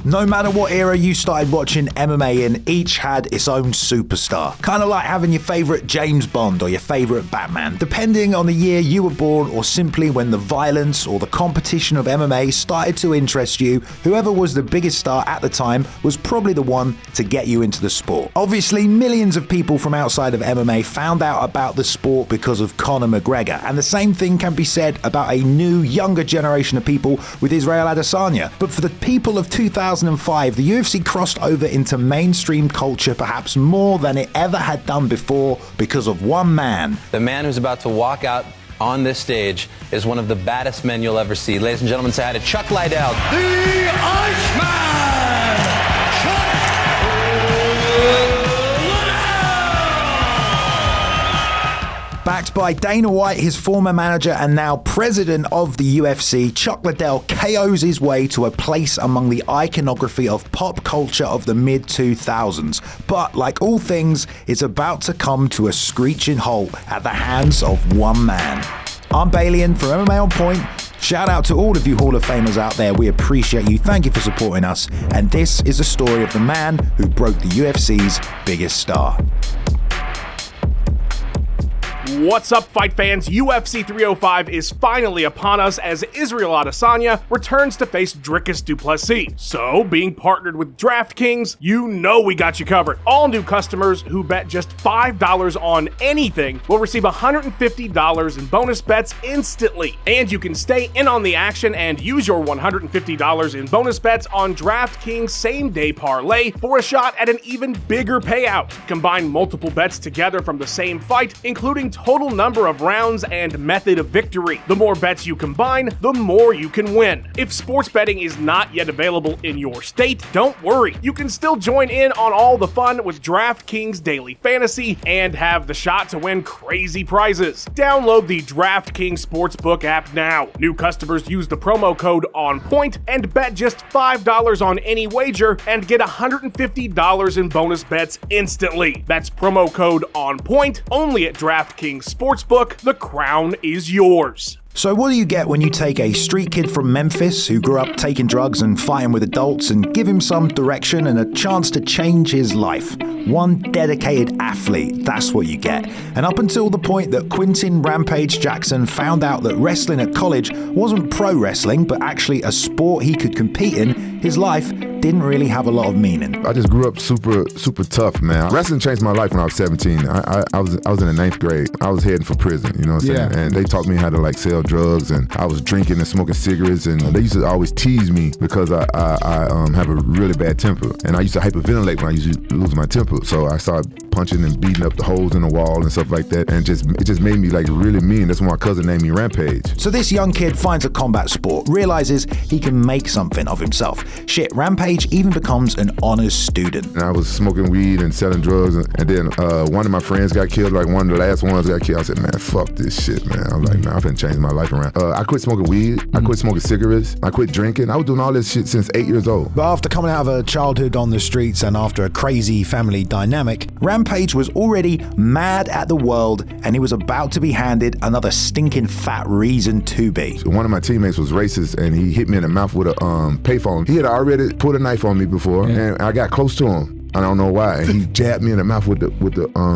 No matter what era you started watching MMA in, each had its own superstar. Kind of like having your favourite James Bond or your favourite Batman. Depending on the year you were born or simply when the violence or the competition of MMA started to interest you, whoever was the biggest star at the time was probably the one to get you into the sport. Obviously, millions of people from outside of MMA found out about the sport because of Conor McGregor, and the same thing can be said about a new, younger generation of people with Israel Adesanya. But for the people of 2005, the UFC crossed over into mainstream culture perhaps more than it ever had done before because of one man. The man who's about to walk out on this stage is one of the baddest men you'll ever see. Ladies and gentlemen, say hi to Chuck Liddell. The Iceman! Backed by Dana White, his former manager and now president of the UFC, Chuck Liddell KOs his way to a place among the iconography of pop culture of the mid-2000s. But like all things, it's about to come to a screeching halt at the hands of one man. I'm Balian for MMA On Point. Shout out to all of you Hall of Famers out there. We appreciate you. Thank you for supporting us. And this is the story of the man who broke the UFC's biggest star. What's up, fight fans? UFC 305 is finally upon us as Israel Adesanya returns to face Dricus du Plessis. So, being partnered with DraftKings, you know we got you covered. All new customers who bet just $5 on anything will receive $150 in bonus bets instantly. And you can stay in on the action and use your $150 in bonus bets on DraftKings same-day parlay for a shot at an even bigger payout. Combine multiple bets together from the same fight, including total number of rounds and method of victory. The more bets you combine, the more you can win. If sports betting is not yet available in your state, don't worry. You can still join in on all the fun with DraftKings Daily Fantasy and have the shot to win crazy prizes. Download the DraftKings Sportsbook app now. New customers use the promo code ONPOINT and bet just $5 on any wager and get $150 in bonus bets instantly. That's promo code ONPOINT only at DraftKings Sportsbook. The crown is yours. So what do you get when you take a street kid from Memphis who grew up taking drugs and fighting with adults and give him some direction and a chance to change his life? One dedicated athlete, that's what you get. And up until the point that Quentin Rampage Jackson found out that wrestling at college wasn't pro wrestling, but actually a sport he could compete in, his life didn't really have a lot of meaning. I just grew up super tough, man. Wrestling changed my life when I was 17. I was in the 9th grade. I was heading for prison, you know what I'm saying? And they taught me how to like sell drugs, and I was drinking and smoking cigarettes, and they used to always tease me because I have a really bad temper, and I used to hyperventilate when I used to lose my temper. So I started punching and beating up the holes in the wall and stuff like that, and it just made me like really mean. That's when my cousin named me Rampage. So this young kid finds a combat sport, realizes he can make something of himself. Shit, Rampage even becomes an honors student. And I was smoking weed and selling drugs, and then one of my friends got killed, like one of the last ones got killed. I said, man, fuck this shit, man. I'm like, man, I've been changing my life around. I quit smoking weed, I quit smoking cigarettes, I quit drinking. I was doing all this shit since 8 years old. But after coming out of a childhood on the streets and after a crazy family dynamic, Rampage was already mad at the world, and he was about to be handed another stinking fat reason to be. So one of my teammates was racist, and he hit me in the mouth with a payphone. He had already put a knife on me before, and I got close to him. I don't know why. He jabbed me in the mouth with the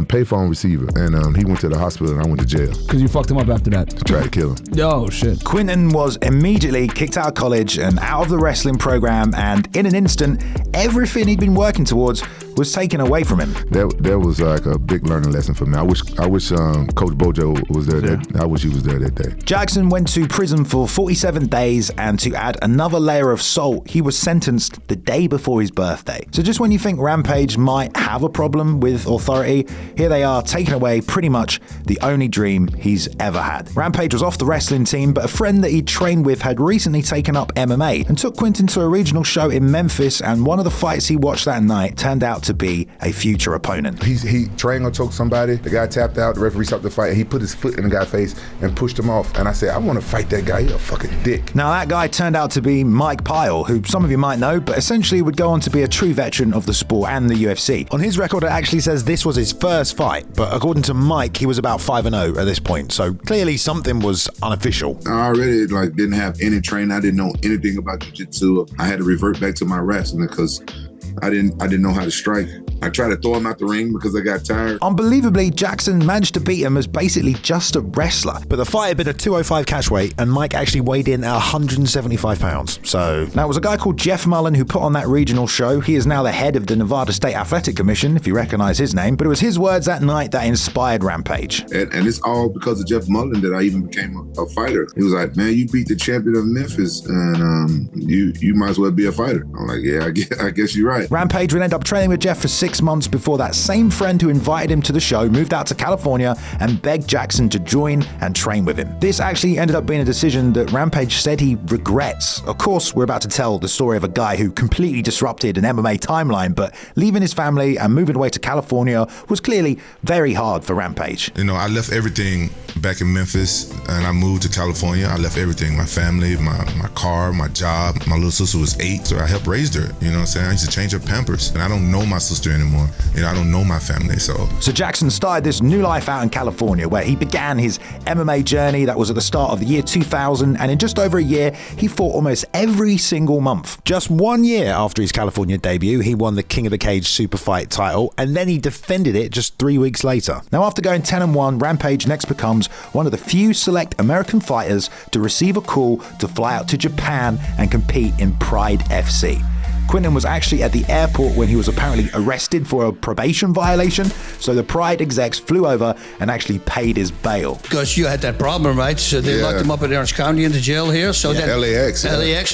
payphone receiver, and he went to the hospital, and I went to jail. Because you fucked him up after that? Tried to kill him. Oh, shit. Quentin was immediately kicked out of college and out of the wrestling program, and in an instant, everything he'd been working towards was taken away from him. That was like a big learning lesson for me. I wish Coach Bojo was there. I wish he was there that day. Jaxxon went to prison for 47 days, and to add another layer of salt, he was sentenced the day before his birthday. So just when you think Rampage might have a problem with authority, here they are taking away pretty much the only dream he's ever had. Rampage was off the wrestling team, but a friend that he'd trained with had recently taken up MMA and took Quentin to a regional show in Memphis, and one of the fights he watched that night turned out to be a future opponent. He trained to choke somebody. The guy tapped out. The referee stopped the fight. And he put his foot in the guy's face and pushed him off. And I said, I want to fight that guy. He's a fucking dick. Now, that guy turned out to be Mike Pyle, who some of you might know, but essentially would go on to be a true veteran of the sport and the UFC. On his record, it actually says this was his first fight, but according to Mike, he was about 5-0 at this point. So clearly something was unofficial. I already didn't have any training. I didn't know anything about jiu-jitsu. I had to revert back to my wrestling because I didn't know how to strike. I tried to throw him out the ring because I got tired. Unbelievably, Jaxxon managed to beat him as basically just a wrestler. But the fight had been a 205 catch weight, and Mike actually weighed in at 175 pounds. So, now it was a guy called Jeff Mullen who put on that regional show. He is now the head of the Nevada State Athletic Commission, if you recognize his name. But it was his words that night that inspired Rampage. And it's all because of Jeff Mullen that I even became a fighter. He was like, man, you beat the champion of Memphis, and you might as well be a fighter. I'm like, yeah, I guess you're right. Rampage would end up training with Jeff for 6 months before that same friend who invited him to the show moved out to California and begged Jaxxon to join and train with him. This actually ended up being a decision that Rampage said he regrets. Of course, we're about to tell the story of a guy who completely disrupted an MMA timeline, but leaving his family and moving away to California was clearly very hard for Rampage. You know, I left everything back in Memphis and I moved to California. I left everything, my family, my car, my job. My little sister was 8, so I helped raise her. You know what I'm saying? I used to change her Pampers, and I don't know my sister anymore. You know, I don't know my family, so Jaxxon started this new life out in California, where he began his MMA journey that was at the start of the year 2000, and in just over a year, he fought almost every single month. Just 1 year after his California debut, he won the King of the Cage Super Fight title, and then he defended it just 3 weeks later. Now, after going 10-1, Rampage next becomes one of the few select American fighters to receive a call to fly out to Japan and compete in Pride FC. Quinton was actually at the airport when he was apparently arrested for a probation violation, so the Pride execs flew over and actually paid his bail. Because you had that problem, right? So they locked him up in Orange County in the jail here. So then LAX.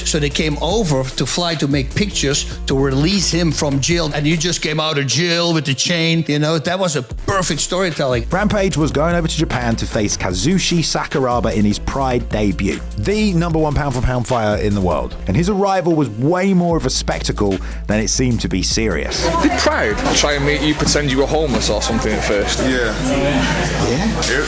So they came over to fly to make pictures to release him from jail. And you just came out of jail with the chain. You know, that was a perfect storytelling. Rampage was going over to Japan to face Kazushi Sakuraba in his Pride debut, the #1 pound-for-pound fighter in the world. And his arrival was way more of a spectacle than it seemed to be serious. Did Pride try and make you pretend you were homeless or something at first? Yeah.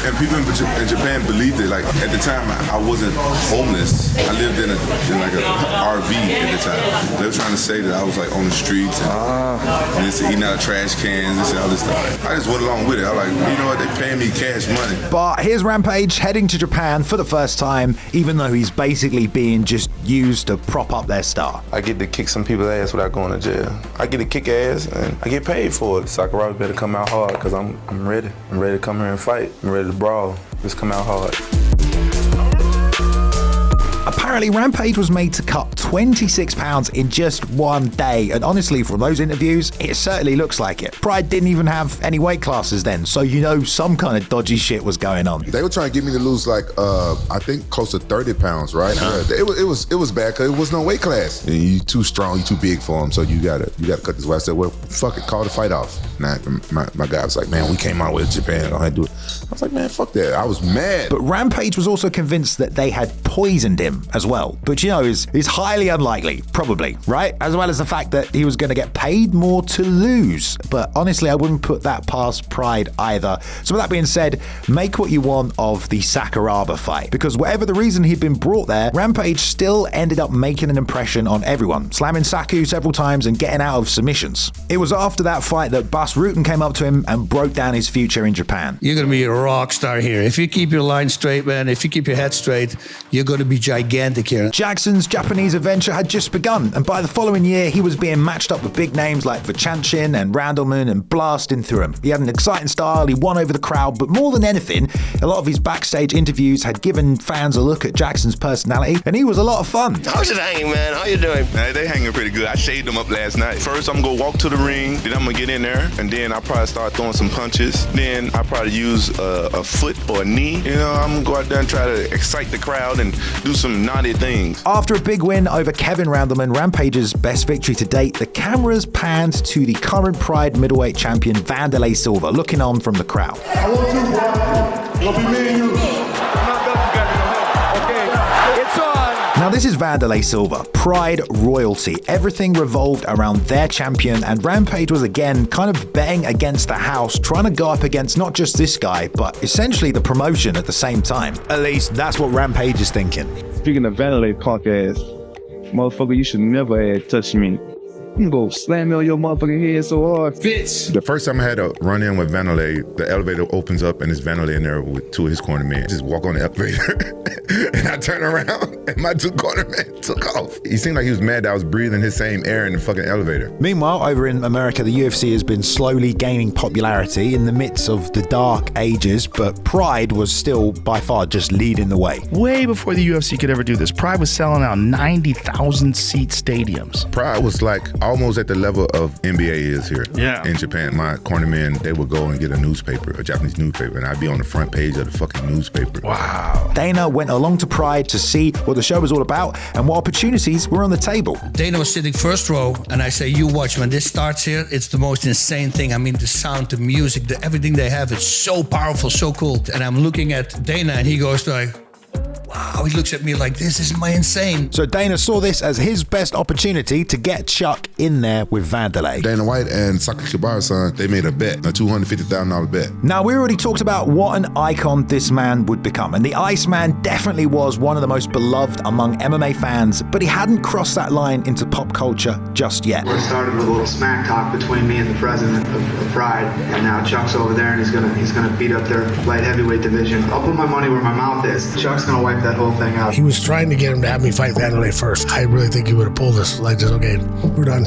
And people in Japan believed it. Like, at the time, I wasn't homeless. I lived in like a RV at the time. They were trying to say that I was like on the streets and just eating out of trash cans and all this stuff. I just went along with it. I was like, you know what? They're paying me cash money. But here's Rampage heading to Japan for the first time, even though he's basically being just used to prop up their star. I get to kick some people's ass without going to jail. I get to kick ass and I get paid for it. Sakuraba better come out hard because I'm ready. I'm ready to come here and fight. I'm ready to brawl. Just come out hard. Apparently, Rampage was made to cut 26 pounds in just 1 day, and honestly, from those interviews, it certainly looks like it. Pride didn't even have any weight classes then, so you know some kind of dodgy shit was going on. They were trying to get me to lose like I think close to 30 pounds, right? It was bad because it was no weight class. And you too strong, you too big for them, so you gotta cut this weight. I said, well, fuck it, call the fight off. Nah, my guy was like, man, we came out with Japan, I had to do it. I was like, man, fuck that. I was mad. But Rampage was also convinced that they had poisoned him as well, which, you know, is highly unlikely, probably, right? As well as the fact that he was going to get paid more to lose. But honestly, I wouldn't put that past Pride either. So with that being said, make what you want of the Sakuraba fight, because whatever the reason he'd been brought there, Rampage still ended up making an impression on everyone, slamming Saku several times and getting out of submissions. It was after that fight that Bas Rutten came up to him and broke down his future in Japan. You're going to be a rock star here. If you keep your line straight, man, if you keep your head straight, you're going to be gigantic here. Jackson's Japanese adventure had just begun, and by the following year, he was being matched up with big names like Vachanchin and Randleman and blasting through him. He had an exciting style, he won over the crowd, but more than anything, a lot of his backstage interviews had given fans a look at Jackson's personality, and he was a lot of fun. How's it hanging, man? How you doing? Hey, they hanging pretty good. I shaved them up last night. First, I'm gonna walk to the ring, then I'm gonna get in there, and then I'll probably start throwing some punches. Then I'll probably use a foot or a knee. You know, I'm gonna go out there and try to excite the crowd and do some naughty things. After a big win over Kevin Randleman, Rampage's best victory to date, the cameras panned to the current Pride middleweight champion Vanderlei Silva, looking on from the crowd. I want you, bro. It'll be me and you. I'm not done together. Okay, it's on. Now, this is Wanderlei Silva, Pride royalty. Everything revolved around their champion, and Rampage was again kind of betting against the house, trying to go up against not just this guy, but essentially the promotion at the same time. At least that's what Rampage is thinking. Speaking of Wanderlei, punk ass, motherfucker, you should never touch me. You go slam me on your motherfucking head so hard. Bitch. The first time I had a run-in with Wanderlei, the elevator opens up and it's Wanderlei in there with two of his corner men. I just walk on the elevator and I turn around and my two corner men took off. He seemed like he was mad that I was breathing his same air in the fucking elevator. Meanwhile, over in America, the UFC has been slowly gaining popularity in the midst of the dark ages, but Pride was still by far just leading the way. Way before the UFC could ever do this, Pride was selling out 90,000 seat stadiums. Pride was like almost at the level of NBA is here in Japan. My cornermen, they would go and get a newspaper, a Japanese newspaper, and I'd be on the front page of the fucking newspaper. Wow. Dana went along to Pride to see what the show was all about and what opportunities were on the table. Dana was sitting first row, and I say, you watch, when this starts here, it's the most insane thing. I mean, the sound, the music, everything they have, it's so powerful, so cool. And I'm looking at Dana, and he goes like, wow, he looks at me like, this is my insane. So Dana saw this as his best opportunity to get Chuck in there with Wanderlei. Dana White and Saki Kibara-san, they made a bet, a $250,000 bet. Now, we already talked about what an icon this man would become, and the Iceman definitely was one of the most beloved among MMA fans, but he hadn't crossed that line into pop culture just yet. It started with a little smack talk between me and the president of Pride, and now Chuck's over there and he's gonna beat up their light heavyweight division. I'll put my money where my mouth is. Chuck's gonna wipe that whole thing out. He was trying to get him to have me fight Wanderlei first. I really think he would have pulled this like just, okay, we're done.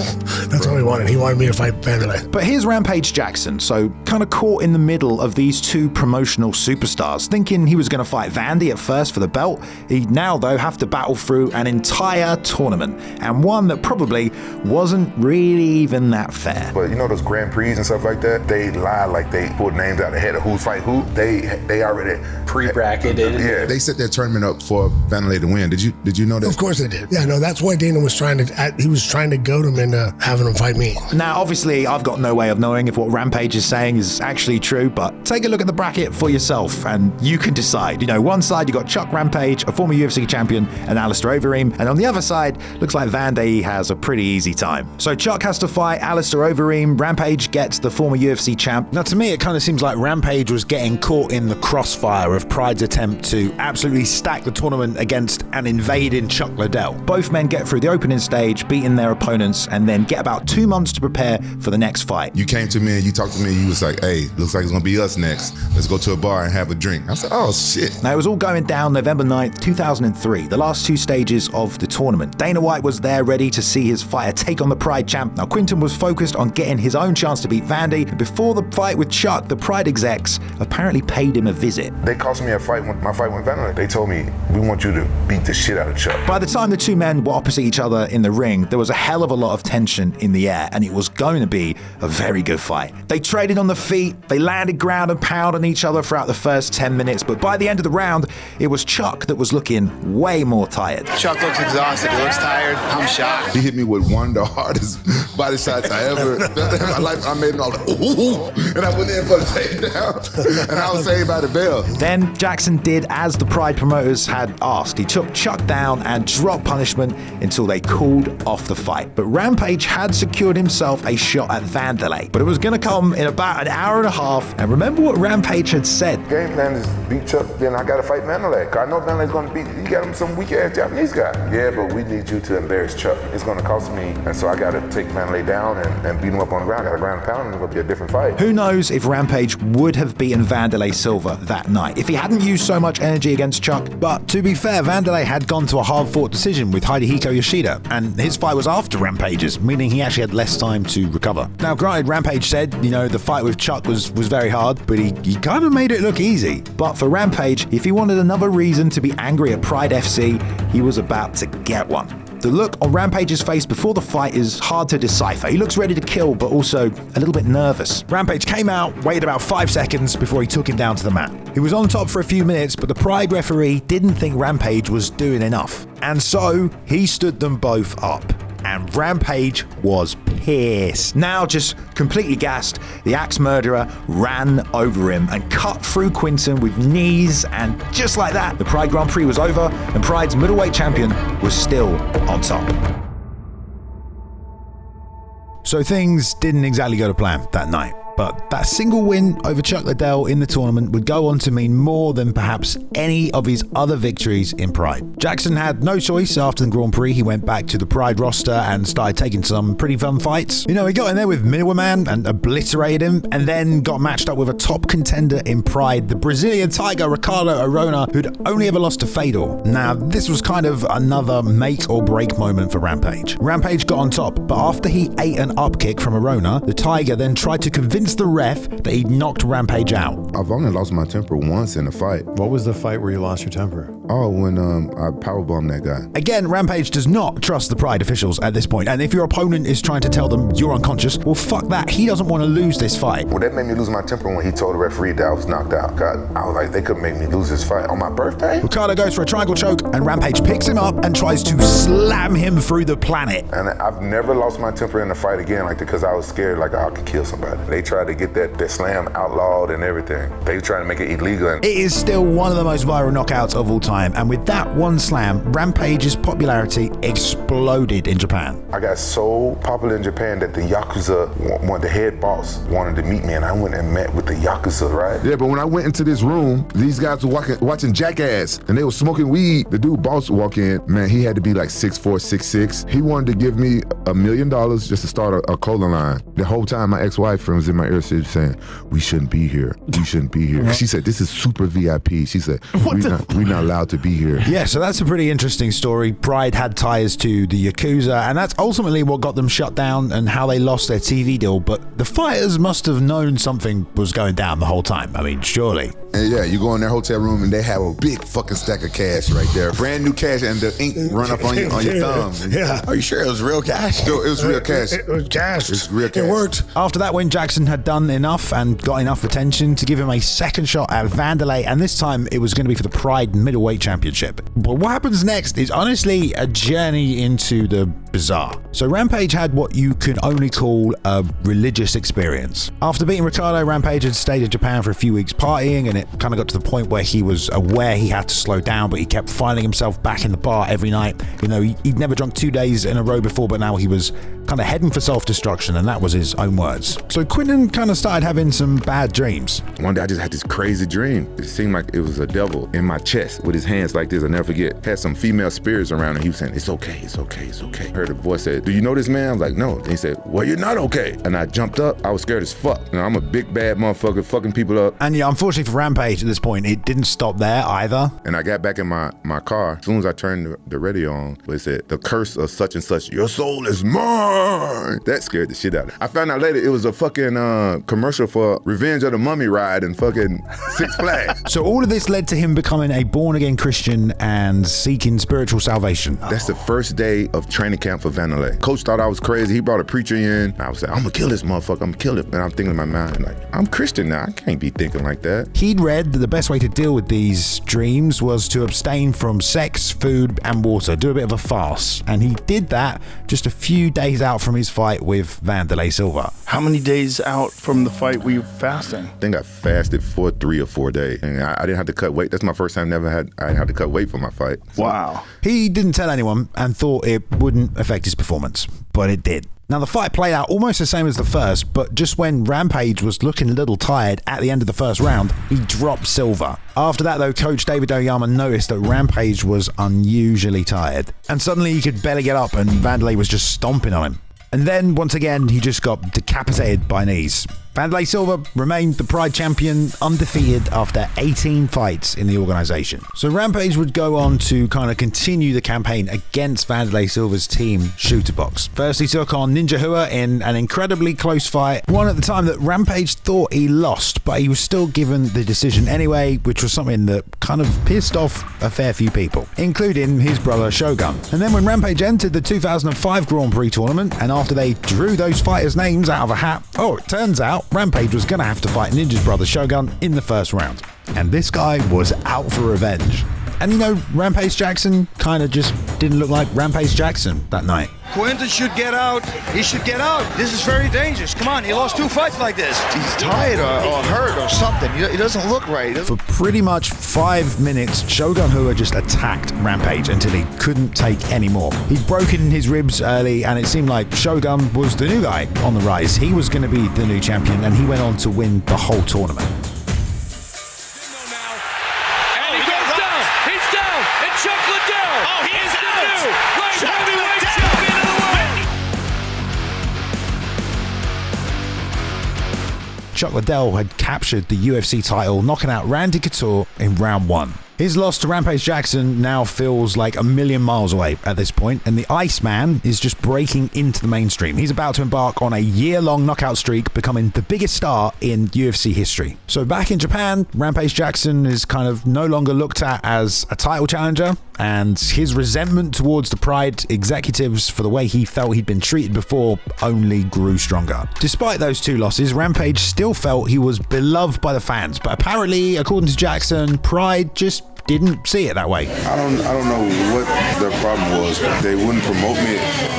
That's all he wanted. He wanted me to fight Wanderlei. But here's Rampage Jackson, so kind of caught in the middle of these two promotional superstars, thinking he was going to fight Vandy at first for the belt. He'd now, though, have to battle through an entire tournament, and one that probably wasn't really even that fair. But you know those Grand Prix and stuff like that? They lie like they pulled names out ahead of who fight who. They already pre-bracketed. Yeah, they set their tournament up for Wanderlei to win. Did you know that? Of course they did. Yeah, no, that's why Dana was trying to goad him into having him fight me. Now, obviously, I've got no way of knowing if what Rampage is saying is actually true, but take a look at the bracket for yourself and you can decide. You know, one side you got Chuck Rampage, a former UFC champion, and Alistair Overeem, and on the other side, looks like Wanderlei has a pretty easy time. So Chuck has to fight Alistair Overeem, Rampage gets the former UFC champ. Now, to me, it kind of seems like Rampage was getting caught in the crossfire of Pride's attempt to absolutely stack the tournament against an invading Chuck Liddell. Both men get through the opening stage, beating their opponents, and then get about 2 months to prepare for the next fight. You came to me and you talked to me, you was like, hey, looks like it's gonna be us next. Let's go to a bar and have a drink. I said, oh shit. Now, it was all going down November 9th, 2003, the last two stages of the tournament. Dana White was there ready to see his fighter take on the Pride champ. Now, Quinton was focused on getting his own chance to beat Vandy. Before the fight with Chuck, the Pride execs apparently paid him a visit. They cost me my fight with Vanderlei. They told me, we want you to beat the shit out of Chuck. By the time the two men were opposite each other in the ring, there was a hell of a lot of tension in the air, and it was going to be a very good fight. They traded on the feet, they landed ground and pound on each other throughout the first 10 minutes, but by the end of the round, it was Chuck that was looking way more tired. Chuck looks exhausted, he looks tired, I'm shocked. He hit me with one of the hardest body shots I ever in my life. I made him all like, ooh, and I went in for the takedown, and I was saved by the bell. Then Jackson did as the Pride promoters had asked. He took Chuck down and dropped punishment until they called off the fight. But Rampage had secured himself a shot at Wanderlei, but it was going to come in about an hour and a half. And remember what Rampage had said. Game plan is beat Chuck, then I got to fight Wanderlei. I know Wanderlei's going to beat, you got him some weak-ass Japanese guy. Yeah, but we need you to embarrass Chuck. It's going to cost me, and so I got to take Wanderlei down and beat him up on the ground. I got to ground and pound, and it's going to be a different fight. Who knows if Rampage would have beaten Wanderlei Silva that night if he hadn't used so much energy against Chuck. But to be fair, Wanderlei had gone to a hard-fought decision with Hidehiko Yoshida, and his fight was after Rampage's, meaning he actually had less time to recover. Now, granted, Rampage said, you know, the fight with Chuck was very hard, but he kind of made it look easy. But for Rampage, if he wanted another reason to be angry at Pride FC, he was about to get one. The look on Rampage's face before the fight is hard to decipher. He looks ready to kill, but also a little bit nervous. Rampage came out, waited about 5 seconds before he took him down to the mat. He was on top for a few minutes, but the Pride referee didn't think Rampage was doing enough. And so he stood them both up. and Rampage was pissed. Now just completely gassed, the Axe Murderer ran over him and cut through Quinton with knees, and just like that, the Pride Grand Prix was over and Pride's middleweight champion was still on top. So things didn't exactly go to plan that night. But that single win over Chuck Liddell in the tournament would go on to mean more than perhaps any of his other victories in Pride. Jaxxon had no choice after the Grand Prix. He went back to the Pride roster and started taking some pretty fun fights. You know, he got in there with Middleman and obliterated him, and then got matched up with a top contender in Pride, the Brazilian Tiger Ricardo Arona, who'd only ever lost to Fedor. Now, this was kind of another make or break moment for Rampage. Rampage got on top, but after he ate an up kick from Arona, the Tiger then tried to convince the ref that he'd knocked Rampage out. I've only lost my temper once in a fight. What was the fight where you lost your temper? Oh, when I powerbombed that guy. Again, Rampage does not trust the Pride officials at this point, and if your opponent is trying to tell them you're unconscious, well, fuck that. He doesn't want to lose this fight. Well, that made me lose my temper when he told the referee that I was knocked out. God, I was like, they couldn't make me lose this fight on my birthday? Ricardo goes for a triangle choke, and Rampage picks him up and tries to slam him through the planet. And I've never lost my temper in a fight again, like, because I was scared, like, I could kill somebody. They tried to get that slam outlawed and everything. They were trying to make it illegal. It is still one of the most viral knockouts of all time, and with that one slam, Rampage's popularity exploded in Japan. I got so popular in Japan that the Yakuza, the head boss, wanted to meet me, and I went and met with the Yakuza, right? Yeah, but when I went into this room, these guys were watching Jackass, and they were smoking weed. The dude boss walked in, man, he had to be like 6'4", 6'6". He wanted to give me $1 million just to start a cola line. The whole time my ex-wife was in my ear, she was saying, we shouldn't be here. We shouldn't be here. She said, this is super VIP. She said, we're not allowed to be here. Yeah, so that's a pretty interesting story. Pride had ties to the Yakuza, and that's ultimately what got them shut down and how they lost their TV deal. But the fighters must have known something was going down the whole time. I mean, surely. And yeah, you go in their hotel room and they have a big fucking stack of cash right there. Brand new cash, and the ink run up on your thumb. Yeah. Are you sure it was real cash? No, it was real cash. It was cash. It's real cash. It worked. After that win, Jaxxon had done enough and got enough attention to give him a second shot at Vanderlei, and this time it was going to be for the Pride Middleweight Championship. But what happens next is honestly a journey into the bizarre. So Rampage had what you can only call a religious experience. After beating Ricardo, Rampage had stayed in Japan for a few weeks partying, and it kind of got to the point where he was aware he had to slow down, but he kept finding himself back in the bar every night. You know, he'd never drunk 2 days in a row before, but now he was kind of heading for self-destruction, and that was his own words. So Quinton kind of started having some bad dreams. One day I just had this crazy dream. It seemed like it was a devil in my chest with his hands like this. I'll never forget. Had some female spirits around, and he was saying, it's okay, it's okay, it's okay. I heard a voice say, do you know this man? I was like, no. And he said, well, you're not okay. And I jumped up. I was scared as fuck. You know, I'm a big bad motherfucker fucking people up. And yeah, unfortunately for Rampage at this point, it didn't stop there either. And I got back in my car. As soon as I turned the radio on, it said, the curse of such and such, your soul is mine. That scared the shit out of me. I found out later it was a fucking commercial for Revenge of the Mummy ride and fucking Six Flags. So all of this led to him becoming a born-again Christian and seeking spiritual salvation. That's the first day of training camp for Vanderlei. Coach thought I was crazy. He brought a preacher in. I was like, I'm gonna kill this motherfucker. I'm gonna kill him. And I'm thinking in my mind, like, I'm Christian now. I can't be thinking like that. He'd read that the best way to deal with these dreams was to abstain from sex, food, and water. Do a bit of a fast. And he did that just a few days out from his fight with Vanderlei Silva. How many days out from the fight were you fasting? I think I fasted for 3 or 4 days. And I didn't have to cut weight. That's my first time I didn't have to cut weight for my fight. So. Wow. He didn't tell anyone and thought it wouldn't affect his performance, but it did. Now, the fight played out almost the same as the first, but just when Rampage was looking a little tired at the end of the first round, he dropped Silva. After that, though, Coach David Oyama noticed that Rampage was unusually tired, and suddenly he could barely get up, and Vanderlei was just stomping on him. And then, once again, he just got decapitated by knees. Vanderlei Silva remained the Pride champion undefeated after 18 fights in the organization. So Rampage would go on to kind of continue the campaign against Vanderlei Silva's team, Shooterbox. First, he took on Ninja Hua in an incredibly close fight, one at the time that Rampage thought he lost, but he was still given the decision anyway, which was something that kind of pissed off a fair few people, including his brother Shogun. And then when Rampage entered the 2005 Grand Prix tournament, and after they drew those fighters' names out of a hat, it turns out Rampage was going to have to fight Ninja's brother Shogun in the first round. And this guy was out for revenge. And you know, Rampage Jackson kind of just didn't look like Rampage Jackson that night. Quinton should get out. He should get out. This is very dangerous. Come on, he lost 2 fights like this. He's tired or hurt or something. He doesn't look right. For pretty much 5 minutes, Shogun Rua just attacked Rampage until he couldn't take any more. He'd broken his ribs early, and it seemed like Shogun was the new guy on the rise. He was going to be the new champion, and he went on to win the whole tournament. And he goes down. He's down. And Chuck Liddell. Oh, he is out. Light heavyweight champion of the world. Chuck Liddell had captured the UFC title, knocking out Randy Couture in round 1. His loss to Rampage Jackson now feels like a million miles away at this point, and the Iceman is just breaking into the mainstream. He's about to embark on a year-long knockout streak, becoming the biggest star in UFC history. So back in Japan, Rampage Jackson is kind of no longer looked at as a title challenger, and his resentment towards the Pride executives for the way he felt he'd been treated before only grew stronger. Despite those 2 losses, Rampage still felt he was beloved by the fans, but apparently, according to Jackson, Pride just didn't see it that way. I don't know what their problem was, but they wouldn't promote me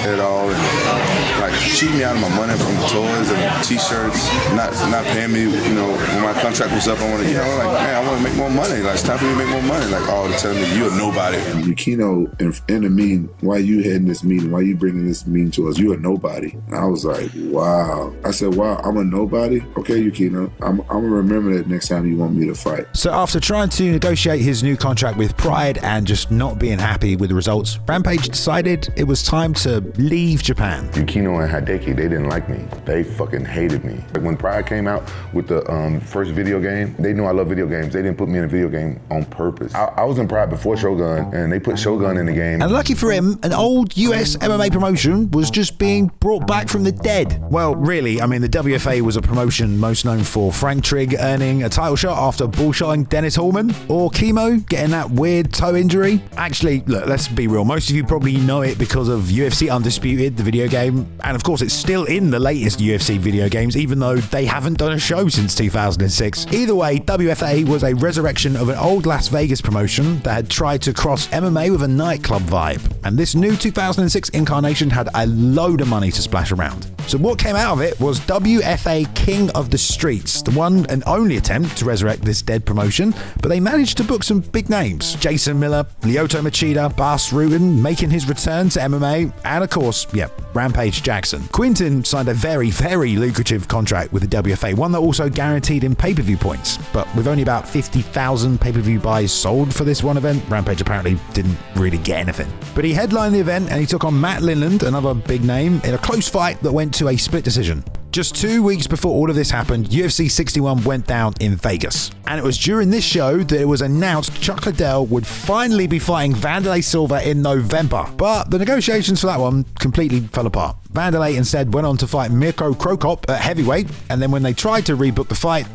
at all, and like cheat me out of my money from toys and t-shirts, not paying me. You know, when my contract was up, I want to, like, man, I want to make more money. Like, it's time for me to make more money. Like, they're telling me you're nobody. Yukino, in the meeting, why you heading this meeting? Why you bringing this meeting to us? You a nobody. And I was like, wow. I said, wow, I'm a nobody? Okay, Yukino, I'm going to remember that next time you want me to fight. So after trying to negotiate his new contract with Pride and just not being happy with the results, Rampage decided it was time to leave Japan. Yukino and Hideki, they didn't like me. They fucking hated me. When Pride came out with the first video game, they knew I love video games. They didn't put me in a video game on purpose. I was in Pride before Shogun, and they put Shogun in the game. And lucky for him, an old US MMA promotion was just being brought back from the dead. Well, really, I mean, the WFA was a promotion most known for Frank Trigg earning a title shot after bullshotting Dennis Hallman, or Chemo getting that weird toe injury. Actually, look, let's be real. Most of you probably know it because of UFC Undisputed, the video game. And of course, it's still in the latest UFC video games, even though they haven't done a show since 2006. Either way, WFA was a resurrection of an old Las Vegas promotion that had tried to cross MMA with a nightclub vibe. And this new 2006 incarnation had a load of money to splash around. So what came out of it was WFA King of the Streets, the one and only attempt to resurrect this dead promotion, but they managed to book some big names. Jason Miller, Lyoto Machida, Bas Rutten making his return to MMA, and of course, Rampage Jackson. Quinton signed a very, very lucrative contract with the WFA, one that also guaranteed him pay-per-view points. But with only about 50,000 pay-per-view buys sold for this one event, Rampage apparently didn't really get anything. But he headlined the event and he took on Matt Lindland, another big name, in a close fight that went to a split decision. Just 2 weeks before all of this happened, UFC 61 went down in Vegas. And it was during this show that it was announced Chuck Liddell would finally be fighting Wanderlei Silva in November. But the negotiations for that one completely fell apart. Wanderlei instead went on to fight Mirko Krokop at heavyweight, and then when they tried to rebook the fight,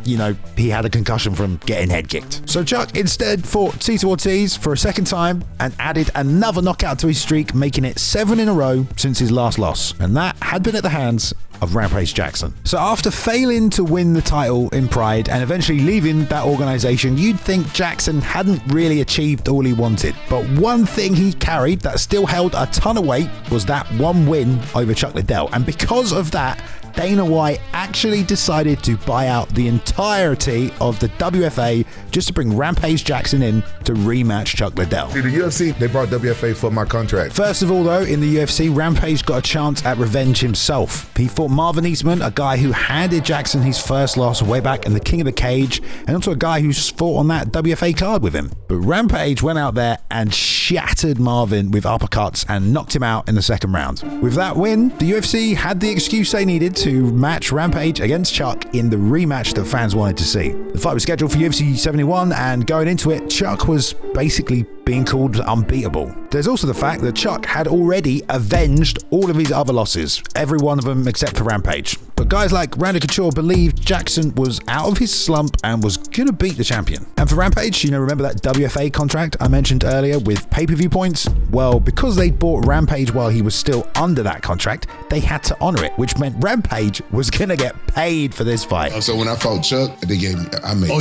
he had a concussion from getting head kicked. So Chuck instead fought Tito Ortiz for a second time and added another knockout to his streak, making it 7 in a row since his last loss. And that had been at the hands of Rampage Jackson. So after failing to win the title in Pride and eventually leaving that organization, you'd think Jackson hadn't really achieved all he wanted. But one thing he carried that still held a ton of weight was that one win over Chuck Liddell. And because of that, Dana White actually decided to buy out the entirety of the WFA just to bring Rampage Jackson in to rematch Chuck Liddell. See, the UFC, they brought WFA for my contract. First of all, though, in the UFC, Rampage got a chance at revenge himself. He fought Marvin Eastman, a guy who handed Jackson his first loss way back in the King of the Cage, and also a guy who's fought on that WFA card with him. But Rampage went out there and shattered Marvin with uppercuts and knocked him out in the second round. With that win, the UFC had the excuse they needed to match Rampage against Chuck in the rematch that fans wanted to see. The fight was scheduled for UFC 71, and going into it, Chuck was basically being called unbeatable. There's also the fact that Chuck had already avenged all of his other losses, every one of them except for Rampage. But guys like Randy Couture believed Jaxxon was out of his slump and was gonna beat the champion. And for Rampage, remember that WFA contract I mentioned earlier with pay-per-view points? Well, because they bought Rampage while he was still under that contract, they had to honor it, which meant Rampage was gonna get paid for this fight. So when I fought Chuck, they gave me,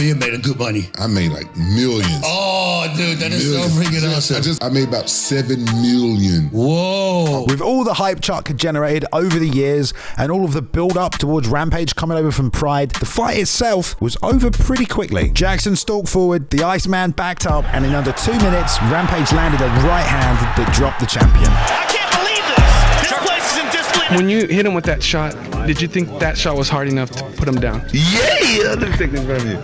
you made a good money. I made like millions. Oh, dude, that is so freaking awesome. I made about 7 million. Whoa. With all the hype Chuck had generated over the years and all of the build-up towards Rampage coming over from Pride, the fight itself was over pretty quickly. Jaxxon stalked forward, the Iceman backed up, and in under 2 minutes, Rampage landed a right hand that dropped the champion. I can't believe this! This place is in disbelief. When you hit him with that shot, did you think that shot was hard enough to put him down? Yeah, let me take this from you.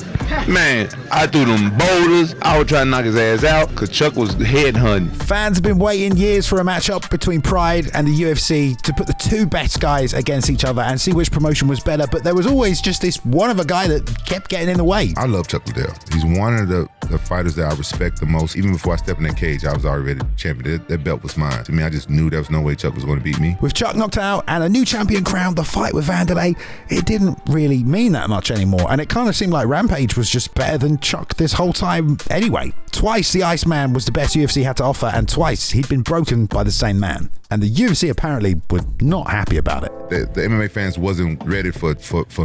Man, I threw them boulders. I was trying to knock his ass out because Chuck was head hunting. Fans have been waiting years for a matchup between Pride and the UFC to put the two best guys against each other and see which promotion was better, but there was always just this one of a guy that kept getting in the way. I love Chuck Liddell. He's one of the fighters that I respect the most. Even before I stepped in that cage, I was already champion. That belt was mine. To me, I just knew there was no way Chuck was going to beat me. With Chuck knocked out and a new champion crowned, the fight with Vanderlei, it didn't really mean that much anymore, and it kind of seemed like Rampage was just better than Chuck this whole time anyway. Twice the Iceman was the best UFC had to offer, and twice he'd been broken by the same man. And the UFC apparently were not happy about it. The MMA fans wasn't ready for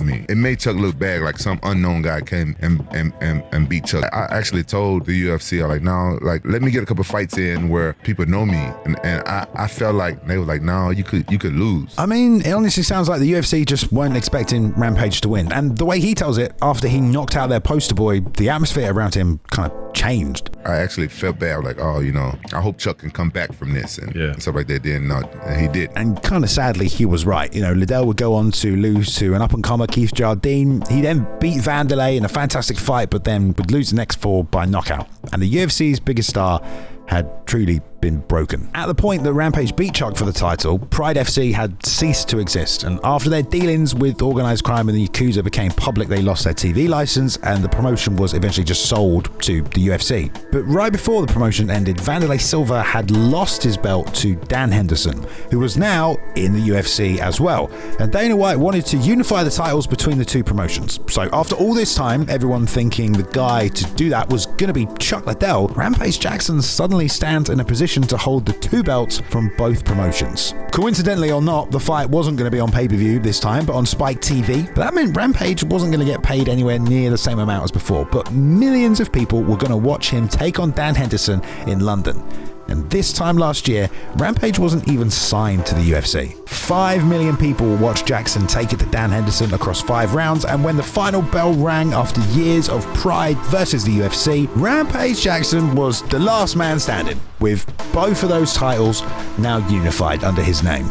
me. It made Chuck look bad, like some unknown guy came and beat Chuck. I actually told the UFC, let me get a couple fights in where people know me. And I felt like they were like, no, you could lose. I mean, it honestly sounds like the UFC just weren't expecting Rampage to win. And the way he tells it, after he knocked out their poster boy, the atmosphere around him kind of changed. I actually felt bad, like, I hope Chuck can come back from this and stuff like that. And he did. And kind of sadly, he was right. Liddell would go on to lose to an up-and-comer, Keith Jardine. He then beat Vanderlei in a fantastic fight, but then would lose the next 4 by knockout. And the UFC's biggest star had truly been broken. At the point that Rampage beat Chuck for the title, Pride FC had ceased to exist, and after their dealings with organised crime and the Yakuza became public, they lost their TV license and the promotion was eventually just sold to the UFC. But right before the promotion ended, Vanderlei Silva had lost his belt to Dan Henderson, who was now in the UFC as well. And Dana White wanted to unify the titles between the two promotions. So after all this time, everyone thinking the guy to do that was going to be Chuck Liddell, Rampage Jackson suddenly stands in a position to hold the 2 belts from both promotions. Coincidentally or not, the fight wasn't going to be on pay-per-view this time, but on Spike TV. But that meant Rampage wasn't going to get paid anywhere near the same amount as before, but millions of people were going to watch him take on Dan Henderson in London. And this time last year, Rampage wasn't even signed to the UFC. 5 million people watched Jaxxon take it to Dan Henderson across 5 rounds, and when the final bell rang after years of Pride versus the UFC, Rampage Jackson was the last man standing, with both of those titles now unified under his name.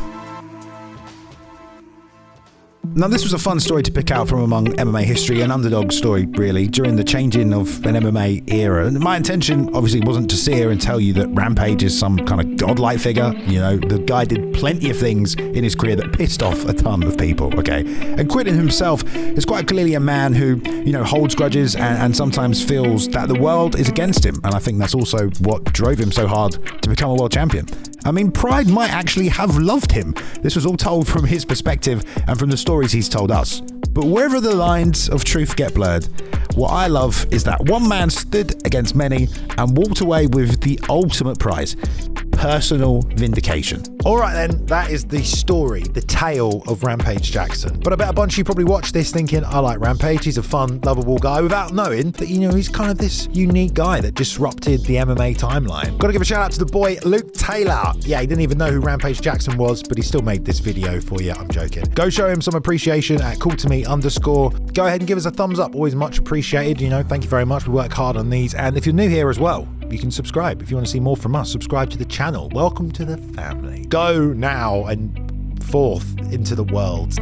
Now, this was a fun story to pick out from among MMA history, an underdog story, really, during the changing of an MMA era. And my intention, obviously, wasn't to sit here and tell you that Rampage is some kind of godlike figure. The guy did plenty of things in his career that pissed off a ton of people, okay? And Quentin himself is quite clearly a man who, holds grudges and sometimes feels that the world is against him. And I think that's also what drove him so hard to become a world champion. I mean, Pride might actually have loved him. This was all told from his perspective and from the stories he's told us. But wherever the lines of truth get blurred, what I love is that one man stood against many and walked away with the ultimate prize: personal vindication. All right then, that is the story, the tale of Rampage Jackson. But I bet a bunch of you probably watched this thinking, I like Rampage, he's a fun, lovable guy, without knowing that, he's kind of this unique guy that disrupted the MMA timeline. Gotta give a shout out to the boy, Luke Taylor. Yeah, he didn't even know who Rampage Jackson was, but he still made this video for you. I'm joking. Go show him some appreciation at @cooltome_. Go ahead and give us a thumbs up, always much appreciated. Thank you very much. We work hard on these. And if you're new here as well, you can subscribe. If you want to see more from us, subscribe to the channel. Welcome to the family. Go now and forth into the world.